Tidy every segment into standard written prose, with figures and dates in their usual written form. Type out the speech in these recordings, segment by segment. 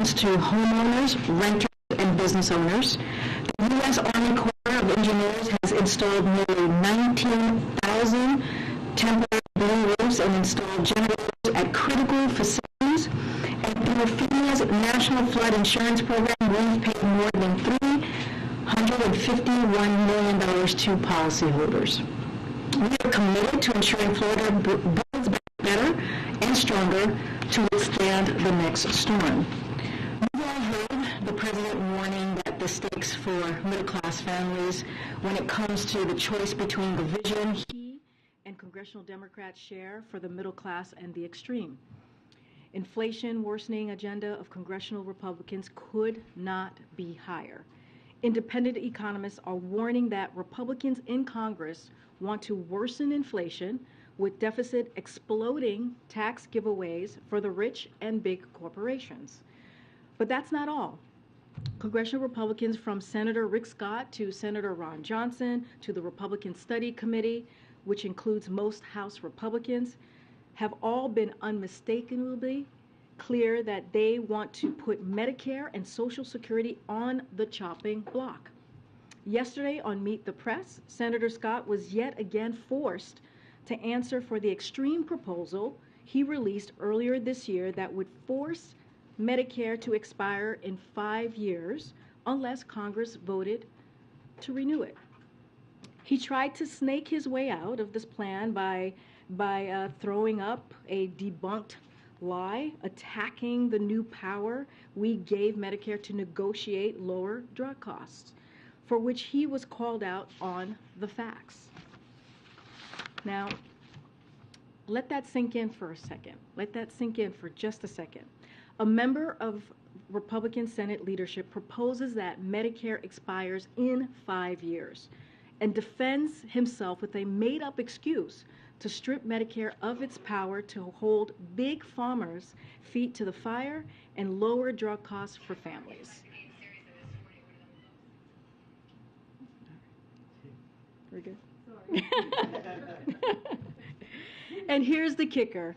to homeowners, renters, and business owners. The U.S. Army Corps of Engineers has installed nearly 19,000 temporary blue roofs and installed generators at critical facilities. And through FEMA's National Flood Insurance Program, we've paid more than $351 million to policyholders. We are committed to ensuring Florida builds back better and stronger to withstand the next storm. We've all heard the president warning that the stakes for middle-class families when it comes to the choice between the vision he and congressional Democrats share for the middle class and the extreme. Inflation worsening agenda of congressional Republicans could not be higher. Independent economists are warning that Republicans in Congress want to worsen inflation with deficit exploding tax giveaways for the rich and big corporations. But that's not all. Congressional Republicans from Senator Rick Scott to Senator Ron Johnson to the Republican Study Committee, which includes most House Republicans, have all been unmistakably clear that they want to put Medicare and Social Security on the chopping block. Yesterday on Meet the Press, Senator Scott was yet again forced to answer for the extreme proposal he released earlier this year that would force Medicare to expire in 5 years unless Congress voted to renew it. He tried to snake his way out of this plan by throwing up a debunked lie, attacking the new power we gave Medicare to negotiate lower drug costs, for which he was called out on the facts. Now, let that sink in for a second. Let that sink in for just a second. A member of Republican Senate leadership proposes that Medicare expires in 5 years and defends himself with a made-up excuse to strip Medicare of its power to hold big farmers' feet to the fire and lower drug costs for families. We're good? And here's the kicker.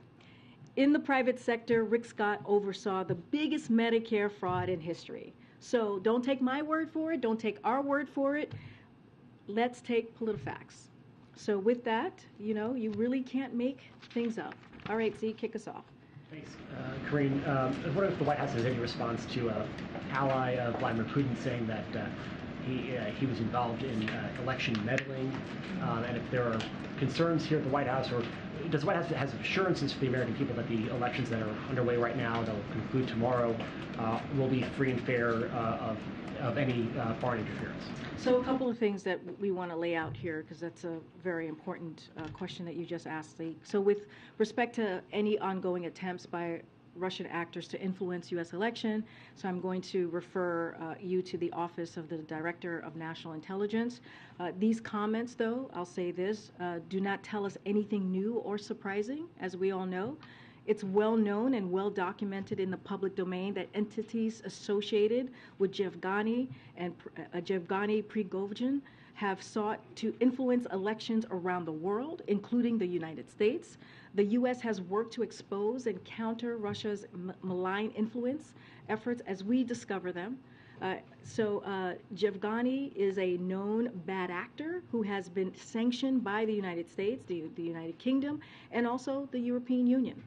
In the private sector, Rick Scott oversaw the biggest Medicare fraud in history. So don't take my word for it. Don't take our word for it. Let's take PolitiFacts. So with that, you really can't make things up. All right, Z, kick us off. Thanks, Karine. I wonder if the White House has any response to an ally of Vladimir Putin saying that he was involved in election meddling, and if there are concerns here at the White House, or does the White House have assurances for the American people that the elections that are underway right now, that will conclude tomorrow, will be free and fair of any foreign interference? So a couple of things that we want to lay out here, because that's a very important question that you just asked, Lee. So with respect to any ongoing attempts by Russian actors to influence U.S. election, so I'm going to refer you to the Office of the Director of National Intelligence. These comments, though, I'll say this, do not tell us anything new or surprising, as we all know. It's well known and well documented in the public domain that entities associated with Yevgeny and Yevgeny Prigozhin have sought to influence elections around the world, including the United States. The U.S. has worked to expose and counter Russia's malign influence efforts as we discover them. Yevgeny is a known bad actor who has been sanctioned by the United States, the United Kingdom, and also the European Union.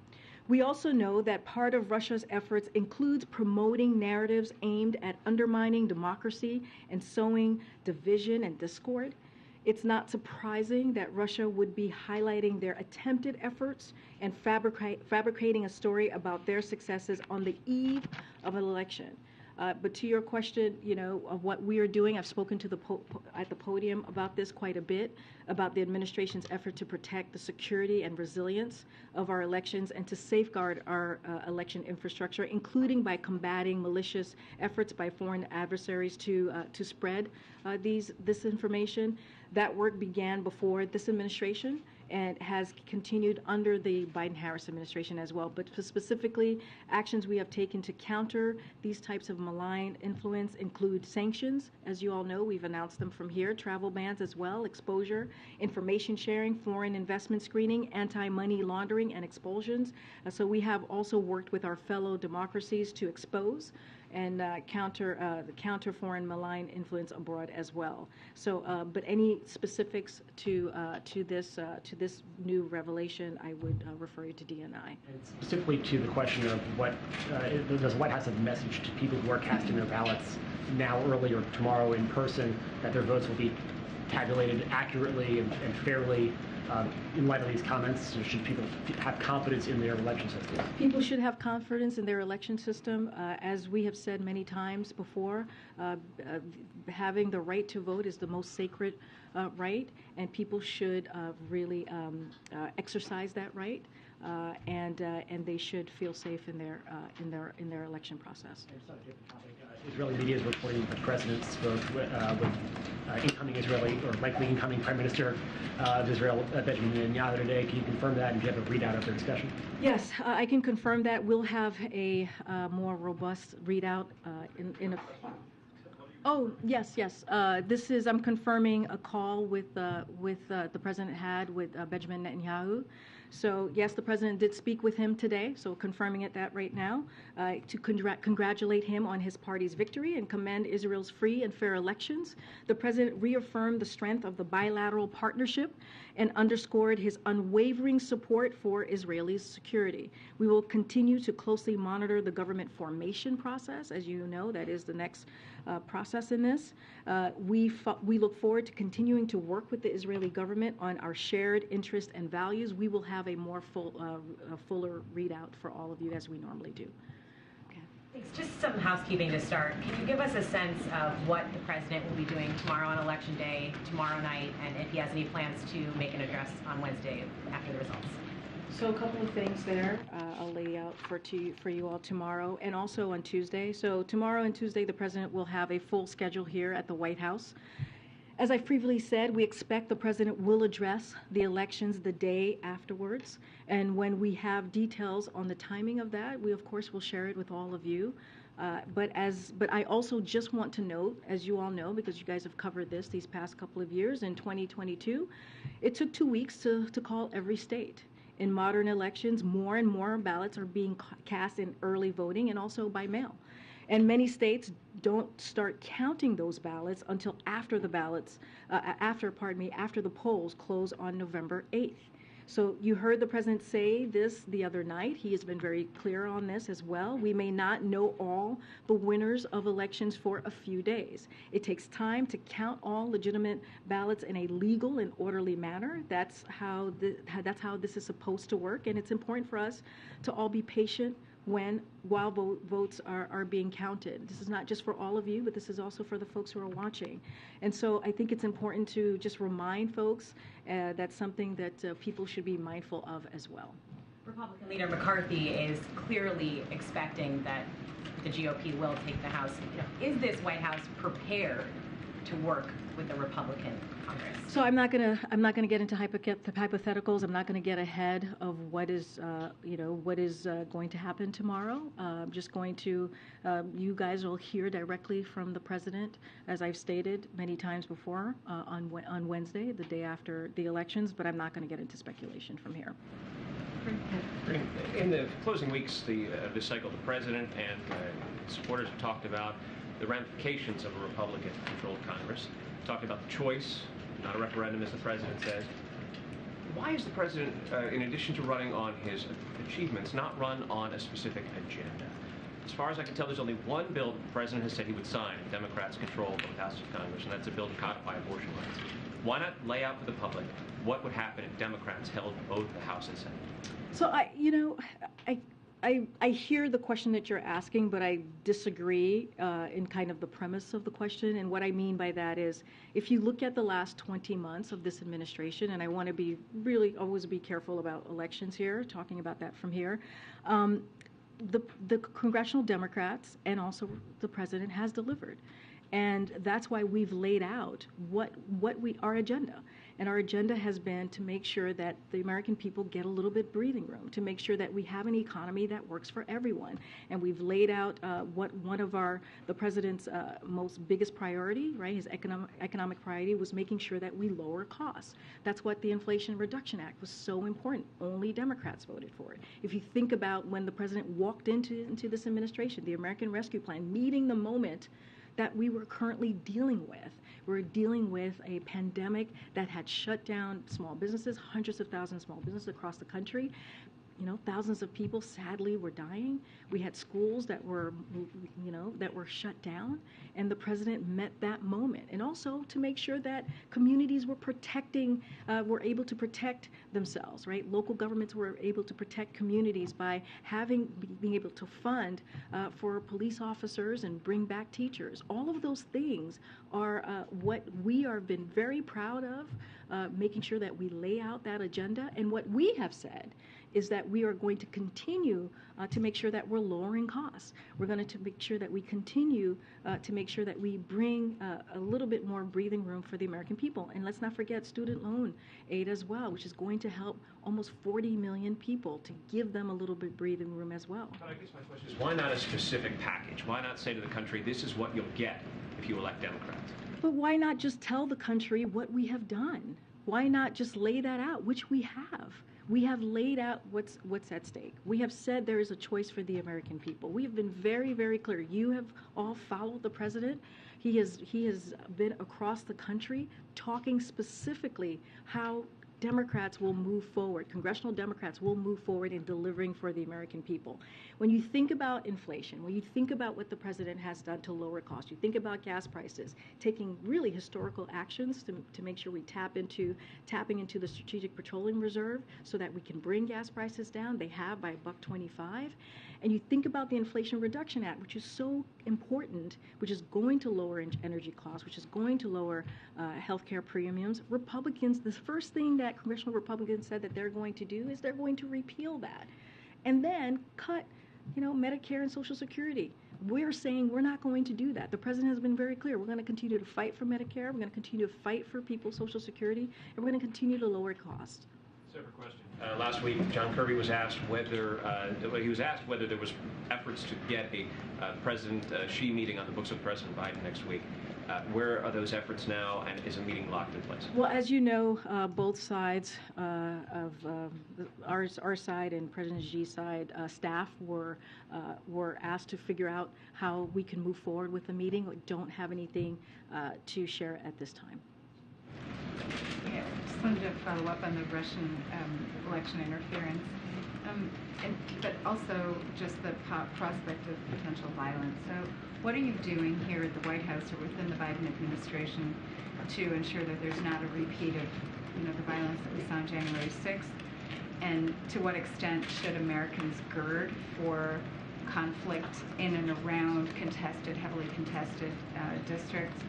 We also know that part of Russia's efforts includes promoting narratives aimed at undermining democracy and sowing division and discord. It's not surprising that Russia would be highlighting their attempted efforts and fabricating a story about their successes on the eve of an election. But to your question, of what we are doing, I've spoken to at the podium about this quite a bit, about the administration's effort to protect the security and resilience of our elections and to safeguard our election infrastructure, including by combating malicious efforts by foreign adversaries to spread this information. That work began before this administration, and has continued under the Biden-Harris administration as well. But specifically, actions we have taken to counter these types of malign influence include sanctions. As you all know, we've announced them from here, travel bans as well, exposure, information sharing, foreign investment screening, anti-money laundering, and expulsions. So we have also worked with our fellow democracies to expose and counter foreign malign influence abroad as well. So, but any specifics to this new revelation, I would refer you to DNI. And specifically to the question of what does the White House have a message to people who are casting their ballots now, early, or tomorrow in person, that their votes will be tabulated accurately and fairly. In light of these comments, should people have confidence in their election system? People should have confidence in their election system. As we have said many times before, having the right to vote is the most sacred right, and people should really exercise that right, and they should feel safe in their election process. Just on a different topic, Israeli media is reporting that the president spoke with incoming Israeli or likely incoming Prime Minister of Israel, Benjamin Netanyahu, today. Can you confirm that, and do you have a readout of their discussion? Yes, I can confirm that. We'll have a more robust readout in a. Oh, yes. I'm confirming a call with the president had with Benjamin Netanyahu. So yes, the president did speak with him today. So confirming that right now, to congratulate him on his party's victory and commend Israel's free and fair elections. The president reaffirmed the strength of the bilateral partnership and underscored his unwavering support for Israeli security. We will continue to closely monitor the government formation process. As you know, that is the next process in this. We look forward to continuing to work with the Israeli government on our shared interests and values. We will have a more fuller readout for all of you, as we normally do. Okay. Thanks. Just some housekeeping to start. Can you give us a sense of what the president will be doing tomorrow on Election Day, tomorrow night, and if he has any plans to make an address on Wednesday after the results? So a couple of things there I'll lay out for you all tomorrow and also on Tuesday. So tomorrow and Tuesday, the president will have a full schedule here at the White House. As I previously said, we expect the president will address the elections the day afterwards. And when we have details on the timing of that, we of course will share it with all of you. But I also just want to note, as you all know, because you guys have covered these past couple of years, in 2022, it took 2 weeks to call every state. In modern elections, more and more ballots are being cast in early voting and also by mail. And many states don't start counting those ballots until after the polls close on November 8th. So you heard the president say this the other night. He has been very clear on this as well. We may not know all the winners of elections for a few days. It takes time to count all legitimate ballots in a legal and orderly manner. That's how this is supposed to work, and it's important for us to all be patient while votes are being counted. This is not just for all of you, but this is also for the folks who are watching. And so I think it's important to just remind folks that's something that people should be mindful of as well. Republican leader McCarthy is clearly expecting that the GOP will take the House. Is this White House prepared to work with the Republican Congress? So I'm not gonna get into hypotheticals. I'm not gonna get ahead of what is going to happen tomorrow. I'm just going to you guys will hear directly from the president, as I've stated many times before, on Wednesday, the day after the elections. But I'm not going to get into speculation from here. In the closing weeks of this cycle, the president and supporters have talked about the ramifications of a Republican-controlled Congress, talked about the choice, not a referendum, as the president says. Why is the president, in addition to running on his achievements, not run on a specific agenda? As far as I can tell, there's only one bill that the president has said he would sign if Democrats control both houses of Congress, and that's a bill to codify abortion rights. Why not lay out for the public what would happen if Democrats held both the House and Senate? So I hear the question that you're asking, but I disagree in kind of the premise of the question. And what I mean by that is, if you look at the last 20 months of this administration, and I want to be really always be careful about elections here, talking about that from here, the congressional Democrats and also the president has delivered. And that's why we've laid out our agenda. And our agenda has been to make sure that the American people get a little bit breathing room, to make sure that we have an economy that works for everyone. And we've laid out what one of the president's most biggest priority, right, his economic priority was making sure that we lower costs. That's what the Inflation Reduction Act was so important. Only Democrats voted for it. If you think about when the president walked into this administration, the American Rescue Plan, meeting the moment that we were currently dealing with. We're dealing with a pandemic that had shut down small businesses, hundreds of thousands of small businesses across the country. Thousands of people sadly were dying. We had schools that were shut down, and the president met that moment. And also to make sure that communities were able to protect themselves, right? Local governments were able to protect communities by being able to fund for police officers and bring back teachers. All of those things are what we are been very proud of, making sure that we lay out that agenda. And what we have said is that we are going to continue to make sure that we're lowering costs. We're going to make sure that we continue to make sure that we bring a little bit more breathing room for the American people. And let's not forget student loan aid as well, which is going to help almost 40 million people, to give them a little bit breathing room as well. But I guess my question is, why not a specific package? Why not say to the country, this is what you'll get if you elect Democrats? But why not just tell the country what we have done? Why not just lay that out, which we have? We have laid out what's at stake. We have said there is a choice for the American people. We have been very, very clear. You have all followed the president. He has been across the country talking specifically how Democrats will move forward, congressional Democrats will move forward in delivering for the American people. When you think about inflation, when you think about what the president has done to lower costs, you think about gas prices, taking really historical actions to make sure we tapping into the Strategic Petroleum Reserve so that we can bring gas prices down. They have by $1.25. And you think about the Inflation Reduction Act, which is so important, which is going to lower energy costs, which is going to lower healthcare premiums. Republicans, the first thing that congressional Republicans said that they're going to do is they're going to repeal that and then cut, Medicare and Social Security. We're saying we're not going to do that. The president has been very clear. We're going to continue to fight for Medicare. We're going to continue to fight for people's Social Security, and we're going to continue to lower costs. Separate question. Last week, John Kirby was asked whether there was efforts to get a President Xi meeting on the books with President Biden next week. Where are those efforts now, and is a meeting locked in place? Well, as you know, both sides of our side and President Xi's side, staff were asked to figure out how we can move forward with the meeting. We don't have anything to share at this time. Yeah, just wanted to follow up on the Russian election interference, but also just the prospect of potential violence. So what are you doing here at the White House or within the Biden administration to ensure that there's not a repeat of the violence that we saw on January 6th? And to what extent should Americans gird for conflict in and around heavily contested districts?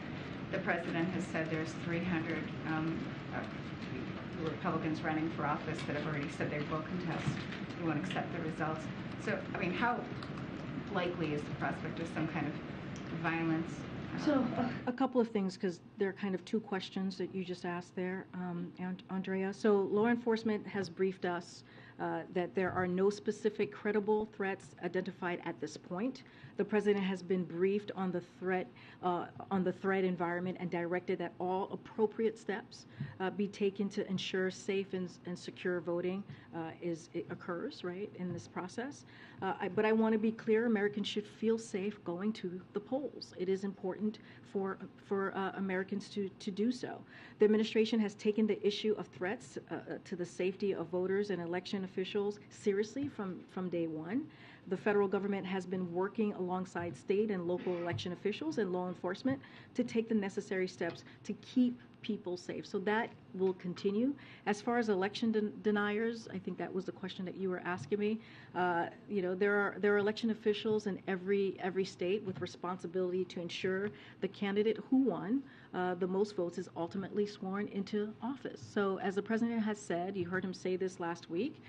The president has said there's 300 Republicans running for office that have already said they will contest. They won't accept the results. So, how likely is the prospect of some kind of violence? So, a couple of things, because there are kind of two questions that you just asked there, Andrea. So, law enforcement has briefed us that there are no specific credible threats identified at this point. The president has been briefed on the threat environment and directed that all appropriate steps be taken to ensure safe and secure voting occurs, right, in this process. But I want to be clear: Americans should feel safe going to the polls. It is important for Americans to do so. The administration has taken the issue of threats to the safety of voters and election officials seriously from day one. The federal government has been working alongside state and local election officials and law enforcement to take the necessary steps to keep people safe. So that will continue. As far as election deniers, I think that was the question that you were asking me. There are election officials in every state with responsibility to ensure the candidate who won the most votes is ultimately sworn into office. So as the president has said, you heard him say this last week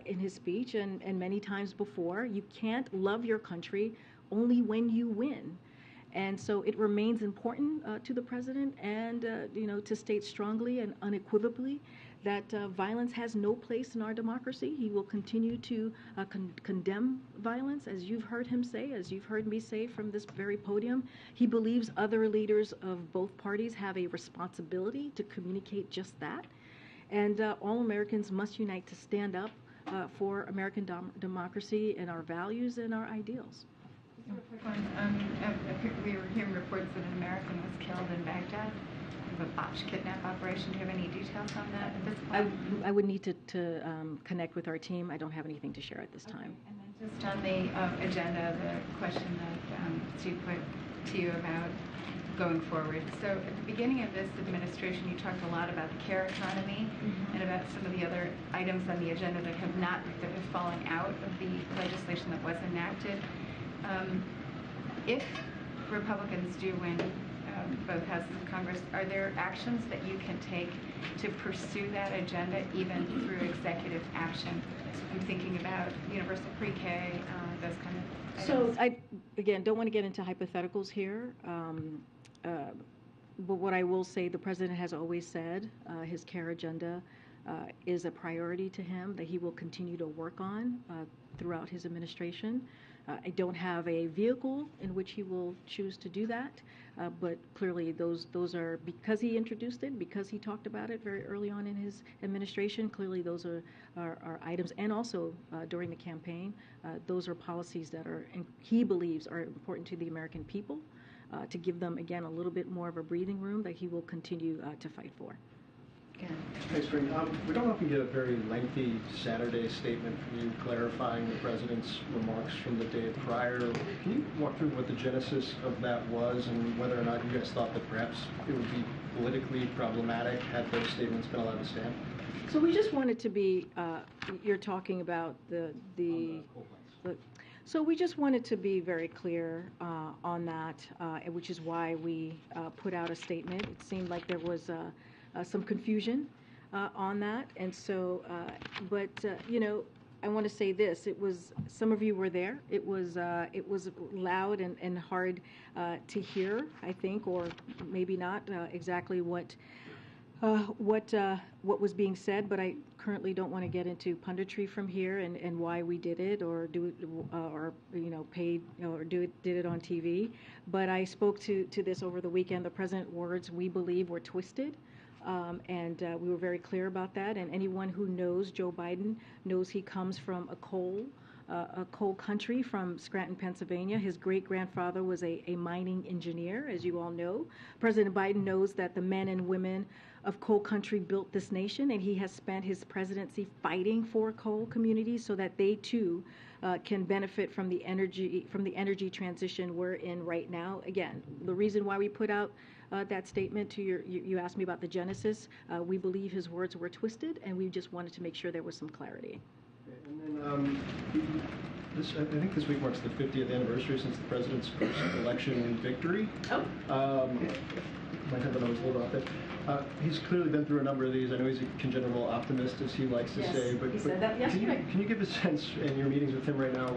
in his speech and many times before, you can't love your country only when you win. And so it remains important to the president and, to state strongly and unequivocally that violence has no place in our democracy. He will continue to condemn violence, as you've heard him say, as you've heard me say from this very podium. He believes other leaders of both parties have a responsibility to communicate just that. And all Americans must unite to stand up for American democracy and our values and our ideals. Just a quick one. We were hearing reports that an American was killed in Baghdad of a botched kidnap operation. Do you have any details on that at this point? I would need to connect with our team. I don't have anything to share at this time. And then just on the agenda, the question that Steve put to you about going forward. So at the beginning of this administration, you talked a lot about the care economy and about some of the other items on the agenda that have fallen out of the legislation that was enacted. If Republicans do win both houses of Congress, are there actions that you can take to pursue that agenda even through executive action? I'm thinking about universal pre-K, those kind of items. So I, again, don't want to get into hypotheticals here, but what I will say, the president has always said his care agenda is a priority to him that he will continue to work on throughout his administration. I don't have a vehicle in which he will choose to do that, but clearly those are, because he introduced it, because he talked about it very early on in his administration, clearly those are items, and also during the campaign, those are policies that he believes are important to the American people, to give them, again, a little bit more of a breathing room that he will continue to fight for. Thanks, Karine. We don't often get a very lengthy Saturday statement from you clarifying the president's remarks from the day prior. Can you walk through what the genesis of that was and whether or not you guys thought that perhaps it would be politically problematic had those statements been allowed to stand? So we just wanted to be, you're talking about so we just wanted to be very clear on that, which is why we put out a statement. It seemed like there was some confusion on that, and so, I want to say this: it was, some of you were there. It was loud and hard to hear, I think, or maybe not exactly what was being said. But I currently don't want to get into punditry from here and why we did it or do it paid or did it on TV. But I spoke to this over the weekend. The president's words, we believe, were twisted. And we were very clear about that. And anyone who knows Joe Biden knows he comes from a coal country, from Scranton, Pennsylvania. His great-grandfather was a mining engineer, as you all know. President Biden knows that the men and women of coal country built this nation, and he has spent his presidency fighting for coal communities so that they too can benefit from the energy transition we're in right now. Again, the reason why we put out that statement to you asked me about the genesis. We believe his words were twisted, and we just wanted to make sure there was some clarity. And then I think this week marks the 50th anniversary since the president's first election victory. Might have the numbers a little off there. He's clearly been through a number of these. I know he's a congenital optimist, as he likes to say. But he said that yesterday. Can you give a sense in your meetings with him right now,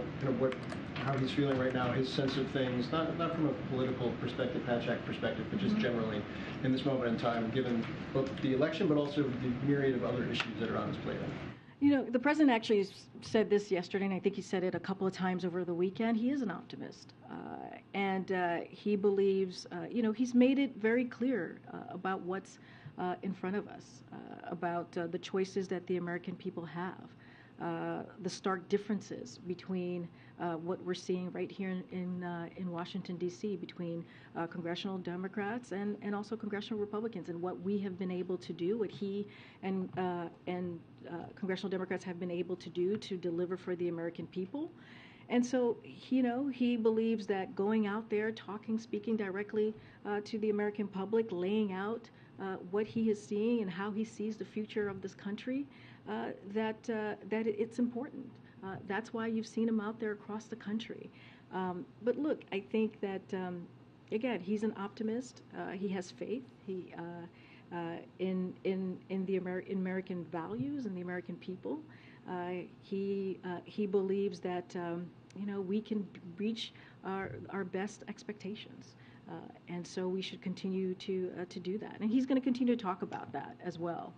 how he's feeling right now, his sense of things, not from a political perspective, Patch Act perspective, but just generally in this moment in time, given both the election but also the myriad of other issues that are on his plate? The president actually said this yesterday, and I think he said it a couple of times over the weekend. He is an optimist, and he believes, he's made it very clear about what's in front of us, about the choices that the American people have, the stark differences between what we're seeing right here in Washington, D.C., between congressional Democrats and also congressional Republicans, and what we have been able to do, what he and congressional Democrats have been able to do to deliver for the American people. And so, he believes that going out there, speaking directly to the American public, laying out what he is seeing and how he sees the future of this country, that it's important. That's why you've seen him out there across the country. But look, I think that, again, he's an optimist. He has faith. He in the American values and the American people. He believes that we can reach our best expectations. And so we should continue to do that. And he's going to continue to talk about that as well,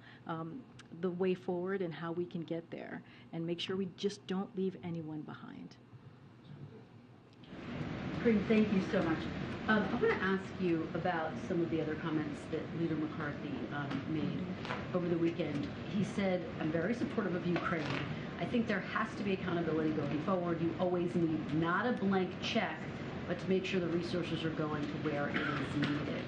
the way forward and how we can get there and make sure we just don't leave anyone behind. Karine, thank you so much. I want to ask you about some of the other comments that Leader McCarthy made over the weekend. He said, I'm very supportive of Ukraine. I think there has to be accountability going forward. You always need not a blank check, but to make sure the resources are going to where it is needed.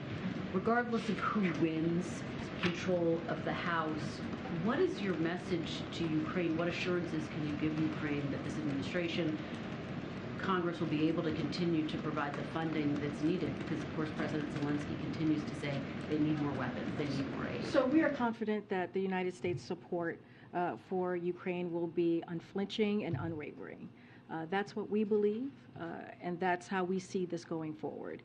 Regardless of who wins control of the House, what is your message to Ukraine? What assurances can you give Ukraine that this administration, Congress will be able to continue to provide the funding that's needed? Because, of course, President Zelensky continues to say they need more weapons, they need more aid. So we are confident that the United States support for Ukraine will be unflinching and unwavering. That's what we believe, and that's how we see this going forward.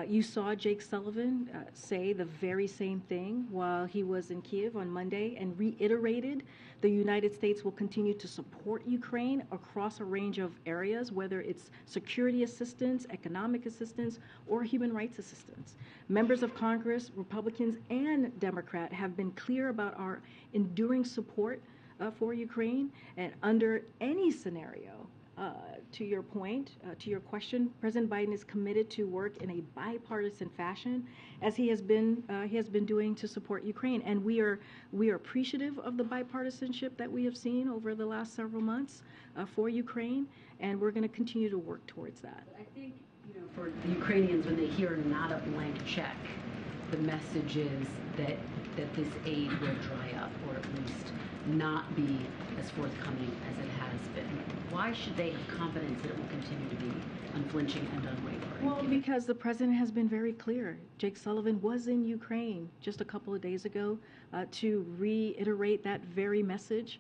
You saw Jake Sullivan say the very same thing while he was in Kiev on Monday and reiterated the United States will continue to support Ukraine across a range of areas, whether it's security assistance, economic assistance, or human rights assistance. Members of Congress, Republicans and Democrat, have been clear about our enduring support for Ukraine, and under any scenario, to your point, to your question, President Biden is committed to work in a bipartisan fashion, as he has been doing to support Ukraine, and we are appreciative of the bipartisanship that we have seen over the last several months for Ukraine, and we're going to continue to work towards that. I think, for the Ukrainians, when they hear not a blank check, the message is that this aid will dry up, or at least not be as forthcoming as it has been. Why should they have confidence that it will continue to be unflinching and unwavering? Well, because the president has been very clear. Jake Sullivan was in Ukraine just a couple of days ago to reiterate that very message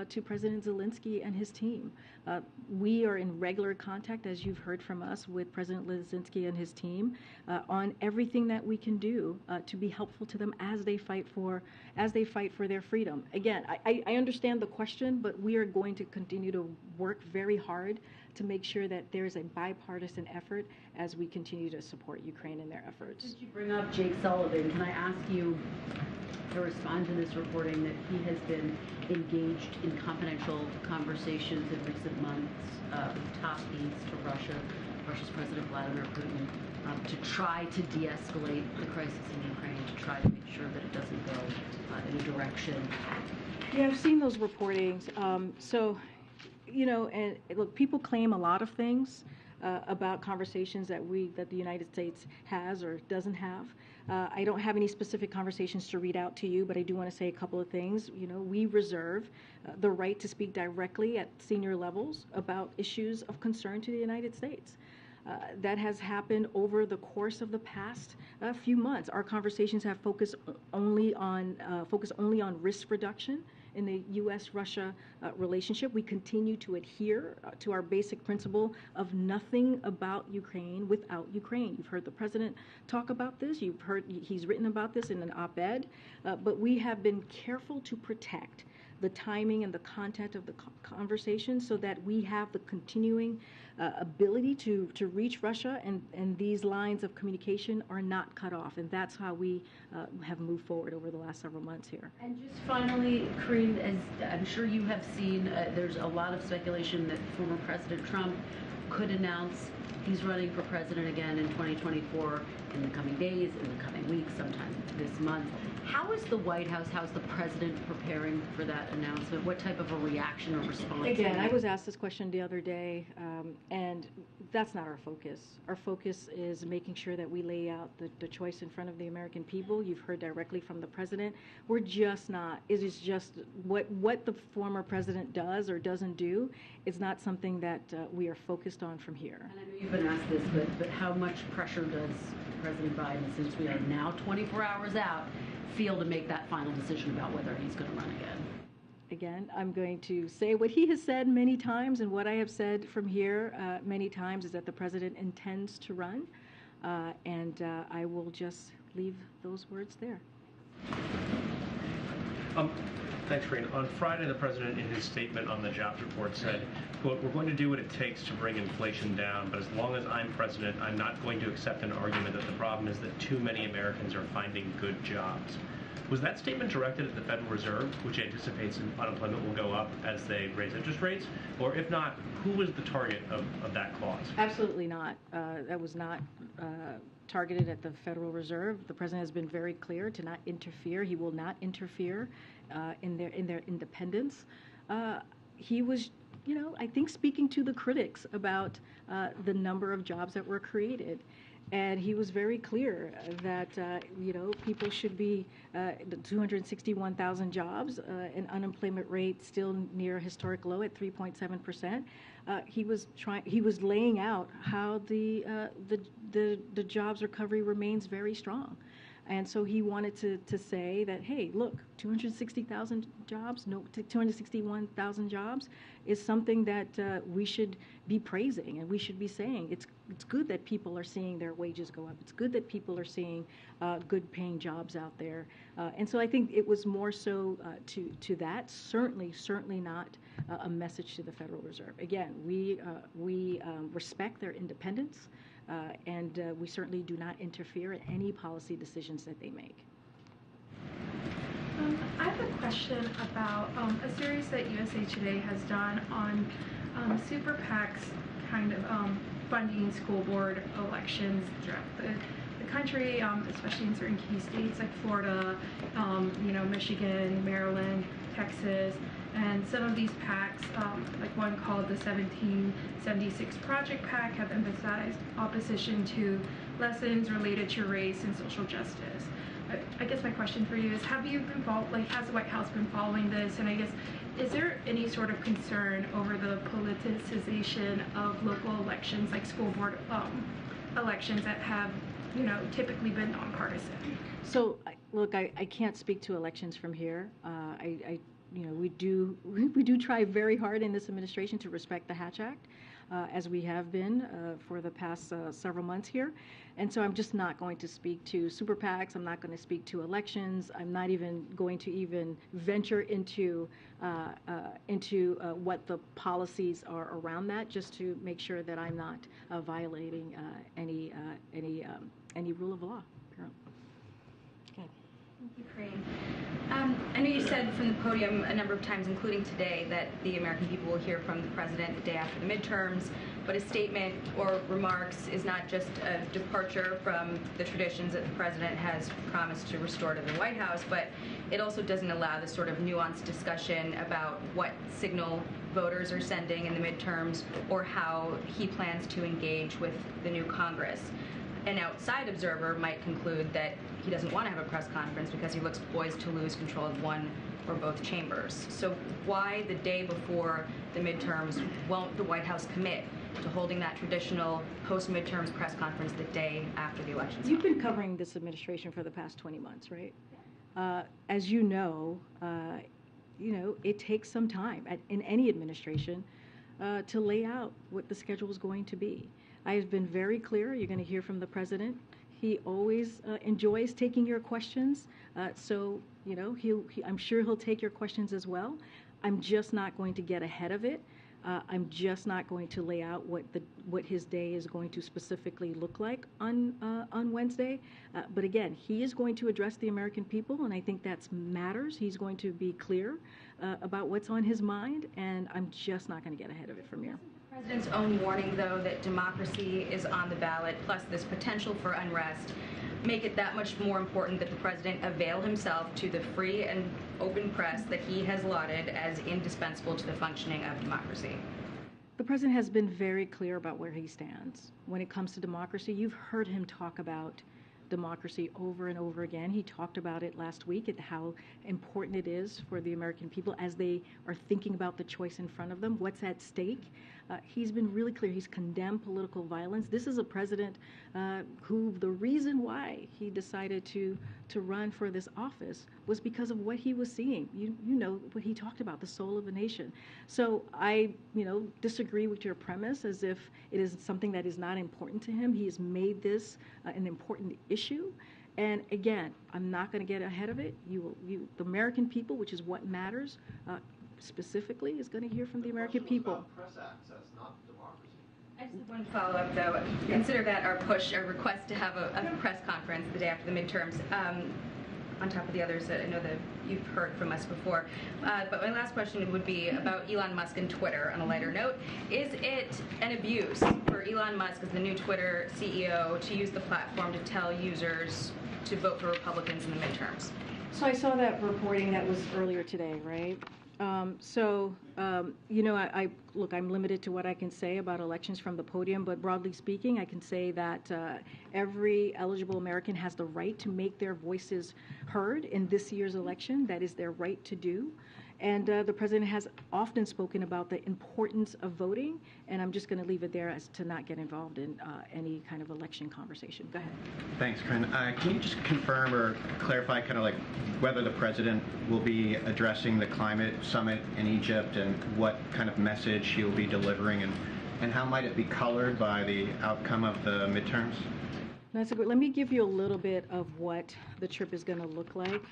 to President Zelensky and his team. We are in regular contact, as you've heard from us, with President Zelensky and his team on everything that we can do to be helpful to them as they fight for their freedom. Again, I understand the question, but we are going to continue to work very hard to make sure that there is a bipartisan effort as we continue to support Ukraine in their efforts. Since you bring up Jake Sullivan, can I ask you to respond to this reporting that he has been engaged in confidential conversations in recent months with top aides to Russia's President Vladimir Putin, to try to de-escalate the crisis in Ukraine, to try to make sure that it doesn't go in a direction? Yeah, I've seen those reportings. And look, people claim a lot of things about conversations that the United States has or doesn't have. I don't have any specific conversations to read out to you, but I do want to say a couple of things. We reserve the right to speak directly at senior levels about issues of concern to the United States. That has happened over the course of the past few months. Our conversations have focused only on risk reduction in the U.S.-Russia relationship. We continue to adhere to our basic principle of nothing about Ukraine without Ukraine. You've heard the president talk about this. You've heard he's written about this in an op-ed. But we have been careful to protect the timing and the content of the conversation so that we have the continuing ability to reach Russia, and these lines of communication are not cut off. And that's how we have moved forward over the last several months here. And just finally, Karine, as I'm sure you have seen, there's a lot of speculation that former President Trump could announce he's running for president again in 2024 in the coming days, in the coming weeks, sometime this month. How is the White House, how's the president preparing for that announcement? What type of a reaction or response? Again, I was asked this question the other day, and that's not our focus. Our focus is making sure that we lay out the choice in front of the American people. You've heard directly from the president. We're just not, it is just what the former president does or doesn't do is not something that we are focused on from here. And I know you've been asked this, but how much pressure does President Biden, since we are now 24 hours out, feel to make that final decision about whether he's going to run again? Again, I'm going to say what he has said many times, and what I have said from here many times is that the president intends to run, and I will just leave those words there. Thanks, Karine. On Friday, the president, in his statement on the jobs report, said, quote, "We're going to do what it takes to bring inflation down, but as long as I'm president, I'm not going to accept an argument that the problem is that too many Americans are finding good jobs." Was that statement directed at the Federal Reserve, which anticipates unemployment will go up as they raise interest rates? Or if not, who was the target of that clause? Absolutely not. That was not targeted at the Federal Reserve. The president has been very clear to not interfere. He will not interfere in their independence. He was, I think, speaking to the critics about the number of jobs that were created. And he was very clear that, people should be 261,000 jobs, an unemployment rate still near a historic low at 3.7%. He was laying out how the jobs recovery remains very strong. And so he wanted to say that, hey, look, 260,000 jobs, 261,000 jobs is something that we should be praising, and we should be saying it's good that people are seeing their wages go up. It's good that people are seeing good paying jobs out there. And so I think it was more so to that, certainly not a message to the Federal Reserve. Again, we respect their independence. And we certainly do not interfere in any policy decisions that they make. I have a question about a series that USA Today has done on super PACs kind of funding school board elections throughout the country, especially in certain key states like Florida, Michigan, Maryland, Texas. And some of these PACs, like one called the 1776 Project PAC, have emphasized opposition to lessons related to race and social justice. I guess my question for you is, have you been has the White House been following this? And I guess, is there any sort of concern over the politicization of local elections, like school board elections that have, typically been nonpartisan? So, look, I can't speak to elections from here. We do try very hard in this administration to respect the Hatch Act, as we have been for the past several months here. And so I'm just not going to speak to super PACs. I'm not going to speak to elections. I'm not even going to venture into what the policies are around that, just to make sure that I'm not violating any rule of law. Okay. Thank you, Karine. I know you said from the podium a number of times, including today, that the American people will hear from the president the day after the midterms, but his statement or remarks is not just a departure from the traditions that the president has promised to restore to the White House, but it also doesn't allow this sort of nuanced discussion about what signal voters are sending in the midterms or how he plans to engage with the new Congress. An outside observer might conclude that he doesn't want to have a press conference because he looks poised to lose control of one or both chambers. So why the day before the midterms won't the White House commit to holding that traditional post-midterms press conference the day after the election? You've been covering this administration for the past 20 months, right? As you know, it takes some time in any administration to lay out what the schedule is going to be. I have been very clear. You're going to hear from the president. He always enjoys taking your questions. So, I'm sure he'll take your questions as well. I'm just not going to get ahead of it. I'm just not going to lay out what his day is going to specifically look like on Wednesday. But again, he is going to address the American people, and I think that matters. He's going to be clear about what's on his mind, and I'm just not going to get ahead of it from here. The president's own warning, though, that democracy is on the ballot, plus this potential for unrest, make it that much more important that the president avail himself to the free and open press that he has lauded as indispensable to the functioning of democracy. The president has been very clear about where he stands when it comes to democracy. You've heard him talk about democracy over and over again. He talked about it last week at how important it is for the American people as they are thinking about the choice in front of them, what's at stake. He's been really clear. He's condemned political violence. This is a president who the reason why he decided to run for this office was because of what he was seeing. You know what he talked about, the soul of a nation. So I disagree with your premise as if it is something that is not important to him. He has made this an important issue. And again, I'm not going to get ahead of it. The American people, which is what matters, specifically, is going to hear from the American people. Press access, not democracy. I just have one follow-up, though. Consider that our request to have a press conference the day after the midterms, on top of the others that I know that you've heard from us before. But my last question would be about Elon Musk and Twitter on a lighter note. Is it an abuse for Elon Musk as the new Twitter CEO to use the platform to tell users to vote for Republicans in the midterms? So I saw that reporting that was earlier today, right? Look, I'm limited to what I can say about elections from the podium, but broadly speaking, I can say that every eligible American has the right to make their voices heard in this year's election. That is their right to do. And the president has often spoken about the importance of voting, and I'm just going to leave it there as to not get involved in any kind of election conversation. Go ahead. Thanks, Karine. Can you just confirm or clarify kind of like whether the president will be addressing the climate summit in Egypt and what kind of message he will be delivering, and how might it be colored by the outcome of the midterms? That's a good. Let me give you a little bit of what the trip is going to look like.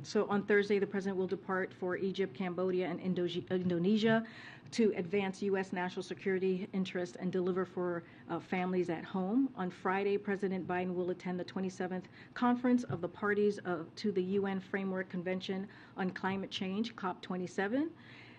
So on Thursday, the president will depart for Egypt, Cambodia, and Indonesia to advance U.S. national security interests and deliver for families at home. On Friday, President Biden will attend the 27th Conference of the Parties to the UN Framework Convention on Climate Change, COP27.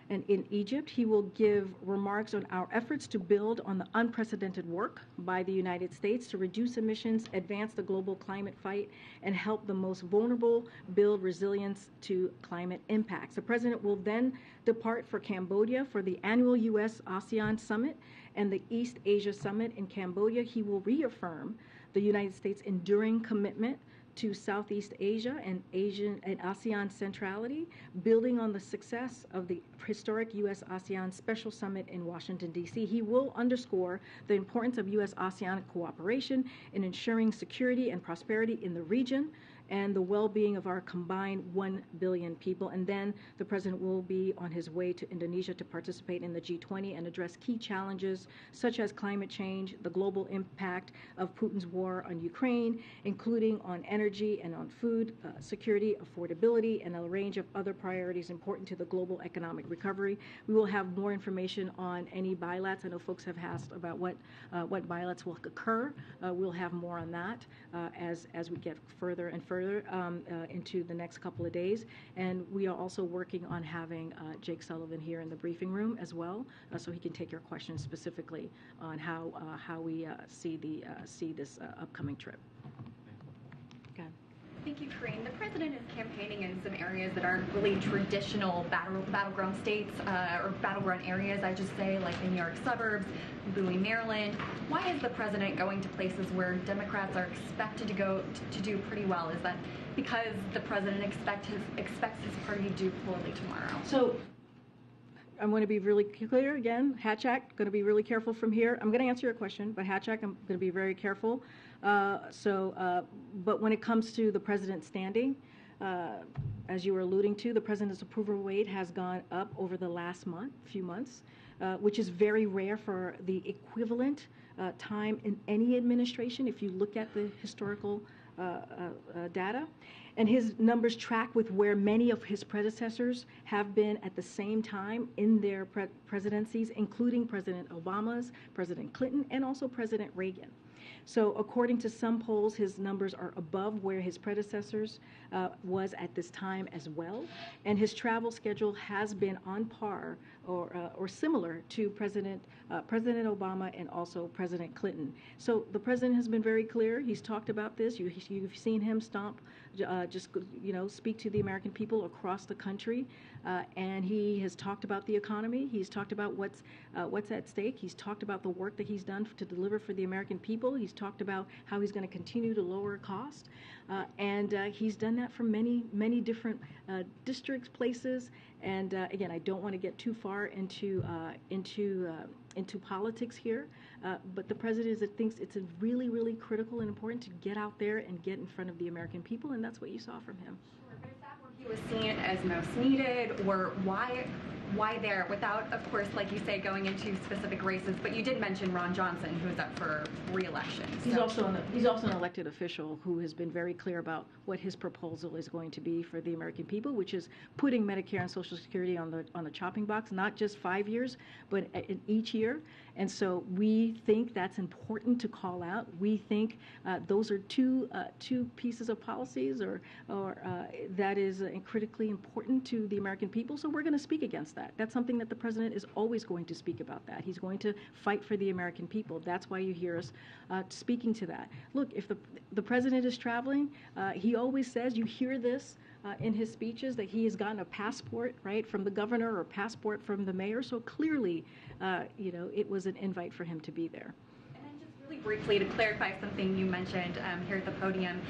And in Egypt, he will give remarks on our efforts to build on the unprecedented work by the United States to reduce emissions, advance the global climate fight, and help the most vulnerable build resilience to climate impacts. The president will then depart for Cambodia for the annual U.S.-ASEAN Summit and the East Asia Summit in Cambodia. He will reaffirm the United States' enduring commitment to Southeast Asia and ASEAN centrality, building on the success of the historic U.S.-ASEAN Special Summit in Washington, D.C. He will underscore the importance of U.S.-ASEAN cooperation in ensuring security and prosperity in the region and the well-being of our combined 1 billion people. And then the president will be on his way to Indonesia to participate in the G20 and address key challenges such as climate change, the global impact of Putin's war on Ukraine, including on energy and on food security, affordability, and a range of other priorities important to the global economic recovery. We will have more information on any bilats. I know folks have asked about what bilats will occur. We'll have more on that as we get further and further into the next couple of days. And we are also working on having Jake Sullivan here in the briefing room as well, so he can take your questions specifically on how we see this upcoming trip. Okay. Thank you, Karine. The president is campaigning in some areas that aren't really traditional battleground states or battleground areas, I just say, like the New York suburbs, Bowie, Maryland. Why is the president going to places where Democrats are expected to do pretty well? Is that because the president expects his party to do poorly tomorrow? So I'm going to be really clear again. Hatchak, going to be really careful from here. I'm going to answer your question, but Hatchak, I'm going to be very careful. But when it comes to the president's standing, as you were alluding to, the president's approval rate has gone up over the last few months, which is very rare for the equivalent time in any administration if you look at the historical data. And his numbers track with where many of his predecessors have been at the same time in their presidencies, including President Obama's, President Clinton, and also President Reagan. So according to some polls, his numbers are above where his predecessors was at this time as well. And his travel schedule has been on par or similar to President Obama and also President Clinton. So the president has been very clear. He's talked about this. You've seen him speak to the American people across the country. And he has talked about the economy. He's talked about what's at stake. He's talked about the work that he's done to deliver for the American people. He's talked about how he's going to continue to lower cost. And he's done that from many different districts, places. And again, I don't want to get too far into politics here, but the president thinks it's really, really critical and important to get out there and get in front of the American people, and that's what you saw from him. Sure, but is that where he was seeing it as most needed, or why Why there? Without, of course, like you say, going into specific races, but you did mention Ron Johnson, who is up for re-election. He's also an elected official who has been very clear about what his proposal is going to be for the American people, which is putting Medicare and Social Security on the chopping block, not just 5 years, but in each year. And so we think that's important to call out. We think those are two pieces of policies or that is critically important to the American people. So we're going to speak against that. That's something that the president is always going to speak about that. He's going to fight for the American people. That's why you hear us speaking to that. Look, if the president is traveling, he always says, you hear this in his speeches, that he has gotten a passport, right, from the governor or passport from the mayor. So clearly, it was an invite for him to be there. And then just really briefly to clarify something you mentioned here at the podium,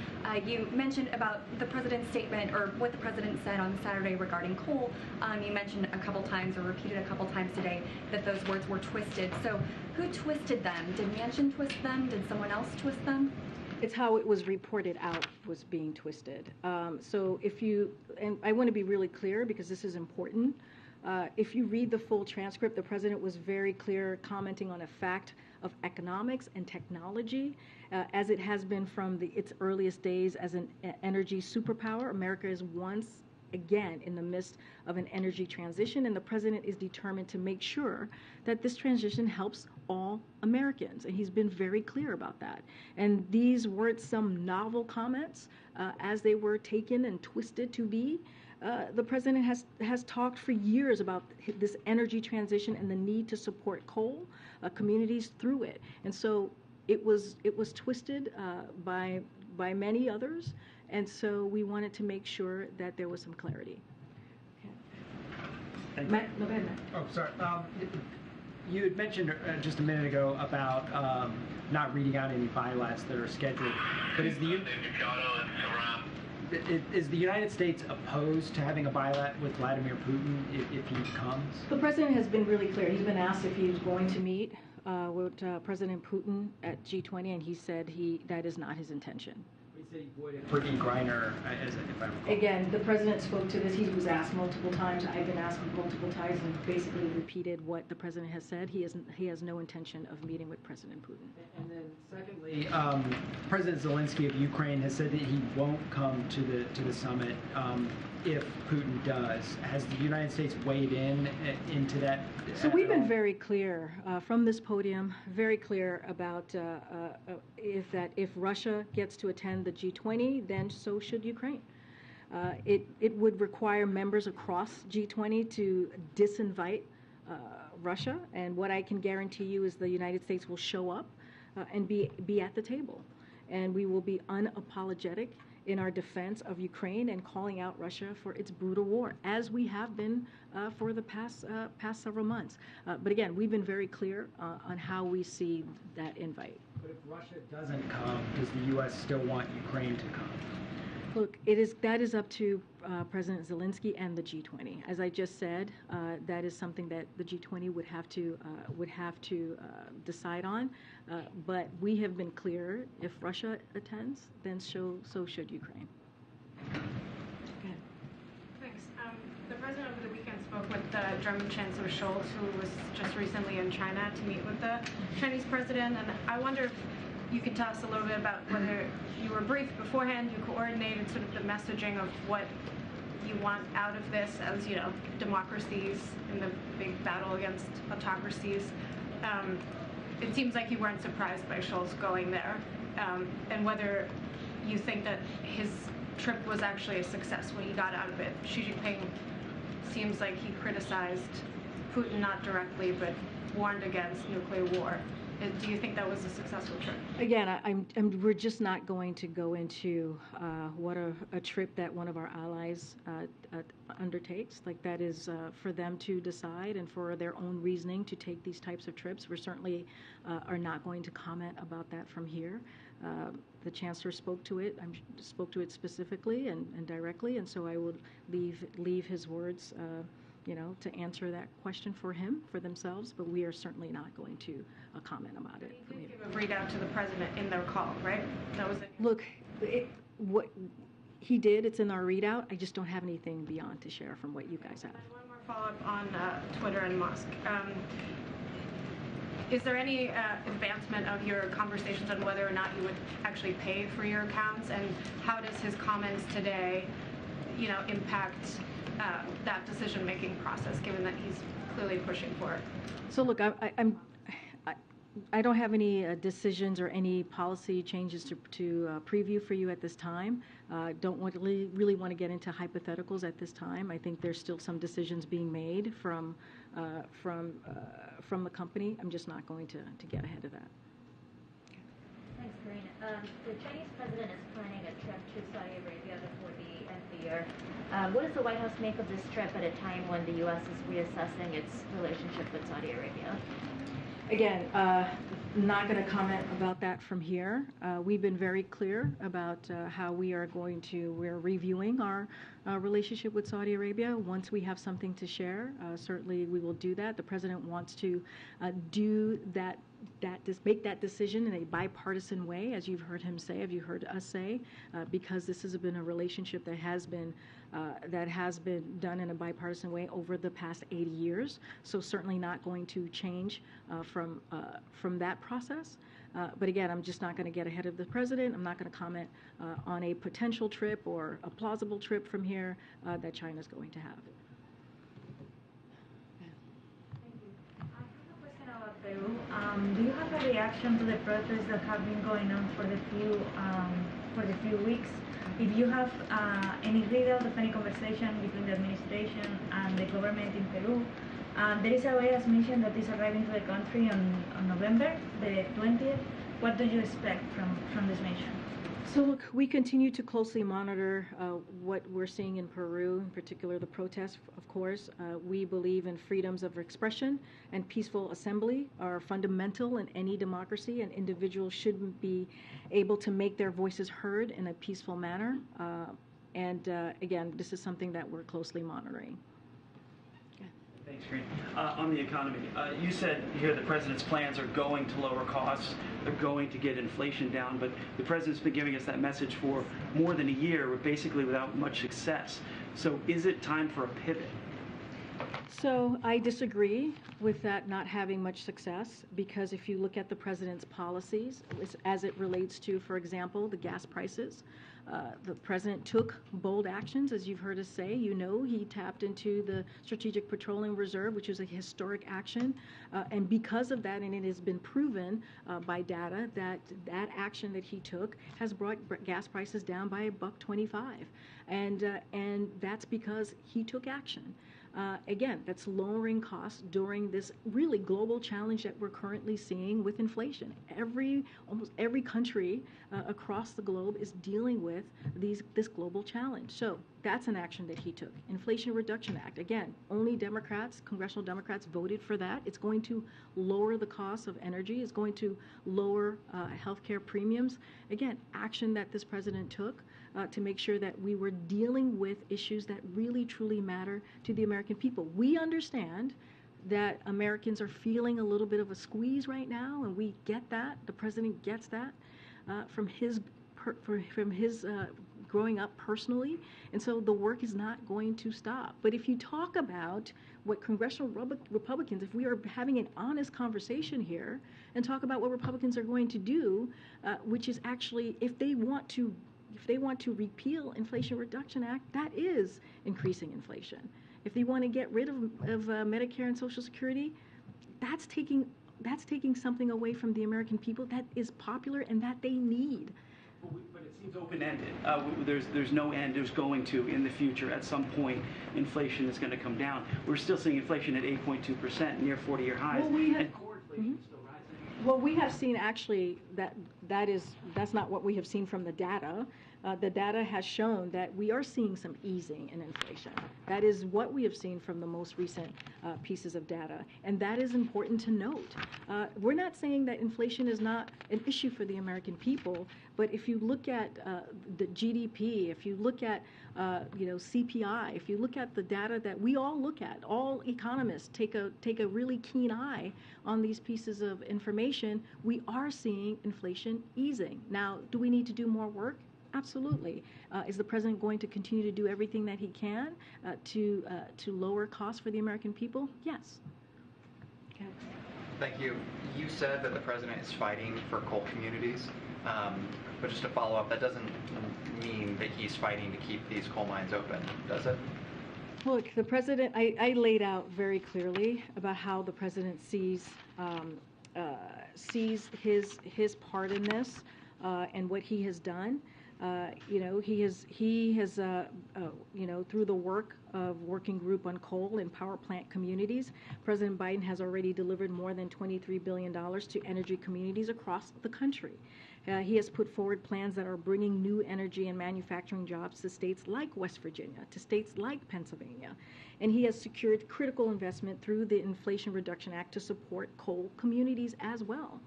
you mentioned about the president's statement or what the president said on Saturday regarding coal. You mentioned a couple times or repeated a couple times today that those words were twisted. So who twisted them? Did Manchin twist them? Did someone else twist them? It's how it was reported out was being twisted. So and I want to be really clear because this is important. If you read the full transcript, the president was very clear commenting on a fact of economics and technology, as it has been from its earliest days as an energy superpower. America is once again in the midst of an energy transition, and the president is determined to make sure that this transition helps all Americans, and he's been very clear about that. And these weren't some novel comments as they were taken and twisted to be. The president has talked for years about this energy transition and the need to support coal communities through it. And so it was twisted by many others, and so we wanted to make sure that there was some clarity. Okay. Thank you. Matt, go ahead, Matt. Oh, sorry. You had mentioned just a minute ago about not reading out any bilats that are scheduled, but is the United States opposed to having a bilat with Vladimir Putin if he comes? The president has been really clear. He's been asked if he's going to meet with President Putin at G20, and he said that is not his intention. He said he voided for E. Greiner, if I recall. Again, the president spoke to this. He was asked multiple times. I've been asked multiple times and basically repeated what the president has said. He has no intention of meeting with President Putin. And then secondly, President Zelensky of Ukraine has said that he won't come to the summit if Putin does. Has the United States weighed into that? So we've been very clear from this podium, very clear about if Russia gets to attend the G20, then so should Ukraine. It would require members across G20 to disinvite Russia, and what I can guarantee you is the United States will show up and be at the table, and we will be unapologetic in our defense of Ukraine and calling out Russia for its brutal war, as we have been for the past several months. But again, we've been very clear on how we see that invite. But if Russia doesn't come, does the U.S. still want Ukraine to come? Look, that is up to President Zelensky and the G20. As I just said, that is something that the G20 would have to decide on. But we have been clear: if Russia attends, then so should Ukraine. Okay. Thanks. The president over the weekend spoke with German Chancellor Scholz, who was just recently in China to meet with the Chinese president. And I wonder if you could tell us a little bit about whether you were briefed beforehand, you coordinated sort of the messaging of what you want out of this as, democracies in the big battle against autocracies. It seems like you weren't surprised by Scholz going there, and whether you think that his trip was actually a success, what he got out of it. Xi Jinping seems like he criticized Putin not directly, but warned against nuclear war. Do you think that was a successful trip? Again, we're just not going to go into what a trip that one of our allies undertakes. Like, that is for them to decide and for their own reasoning to take these types of trips. We certainly are not going to comment about that from here. The chancellor spoke to it specifically and directly, and so I would leave his words to answer that question for themselves, but we are certainly not going to comment about it. He did give a readout to the president in their call, right? That was it. Look, what he did, it's in our readout. I just don't have anything beyond to share from what you guys have. And one more follow-up on Twitter and Musk. Is there any advancement of your conversations on whether or not you would actually pay for your accounts, and how does his comments today, impact that decision-making process, given that he's clearly pushing for it? So look, I don't have any decisions or any policy changes to preview for you at this time. Don't really want to get into hypotheticals at this time. I think there's still some decisions being made from the company. I'm just not going to get ahead of that. Thanks, Karine. The Chinese president is planning a trip to Saudi Arabia before the end of the year. What does the White House make of this trip at a time when the U.S. is reassessing its relationship with Saudi Arabia? Again, not going to comment about that from here. We've been very clear about how we're reviewing our relationship with Saudi Arabia. Once we have something to share, certainly we will do that. The president wants to make that decision in a bipartisan way, as you've heard him say, as you heard us say, because this has been a relationship that has been done in a bipartisan way over the past 80 years. So certainly not going to change from that process. But again, I'm just not going to get ahead of the president. I'm not going to comment on a potential trip or a plausible trip from here that China's going to have. Peru. Do you have a reaction to the protests that have been going on for the few weeks? If you have any readout of any conversation between the administration and the government in Peru, there is a virus mission that is arriving to the country on November the 20th. What do you expect from this mission? So look, we continue to closely monitor what we're seeing in Peru, in particular the protests, of course. We believe in freedoms of expression and peaceful assembly are fundamental in any democracy, and individuals should be able to make their voices heard in a peaceful manner. Again, this is something that we're closely monitoring. Thanks, Karine. On the economy, you said here the president's plans are going to lower costs, they're going to get inflation down, but the president's been giving us that message for more than a year, basically without much success. So is it time for a pivot? So I disagree with that not having much success, because if you look at the president's policies as it relates to, for example, the gas prices, the president took bold actions, as you've heard us say. He tapped into the Strategic Petroleum Reserve, which is a historic action. And because of that, and it has been proven by data, that action that he took has brought gas prices down by $1.25. And that's because he took action. Again, that's lowering costs during this really global challenge that we're currently seeing with inflation. Almost every country across the globe is dealing with this global challenge. So that's an action that he took. Inflation Reduction Act. Again, only Democrats, congressional Democrats voted for that. It's going to lower the cost of energy. It's going to lower healthcare premiums. Again, action that this president took to make sure that we were dealing with issues that really truly matter to the American people. We understand that Americans are feeling a little bit of a squeeze right now, and we get that. The president gets that from his growing up personally, and so the work is not going to stop. But if you talk about what congressional Republicans, if we are having an honest conversation here and talk about what Republicans are going to do, which is actually, if they want to repeal Inflation Reduction Act, that is increasing inflation. If they want to get rid of Medicare and Social Security, that's taking something away from the American people that is popular and that they need. But it seems open-ended. There's no end. There's going to, in the future, at some point, inflation is going to come down. We're still seeing inflation at 8.2%, near 40-year highs, and core inflation is still rising. Well, we have seen actually that's not what we have seen from the data. The data has shown that we are seeing some easing in inflation. That is what we have seen from the most recent pieces of data, and that is important to note. We're not saying that inflation is not an issue for the American people, but if you look at the GDP, if you look at CPI, if you look at the data that we all look at, all economists take a really keen eye on these pieces of information, we are seeing inflation easing. Now, do we need to do more work? Absolutely. Is the president going to continue to do everything that he can to lower costs for the American people? Yes. Okay. Thank you. You said that the president is fighting for coal communities, but just to follow up, that doesn't mean that he's fighting to keep these coal mines open, does it? Look, the president, I laid out very clearly about how the president sees his part in this and what he has done. He has through the work of Working Group on Coal and Power Plant Communities, President Biden has already delivered more than $23 billion to energy communities across the country. He has put forward plans that are bringing new energy and manufacturing jobs to states like West Virginia, to states like Pennsylvania. And he has secured critical investment through the Inflation Reduction Act to support coal communities as well.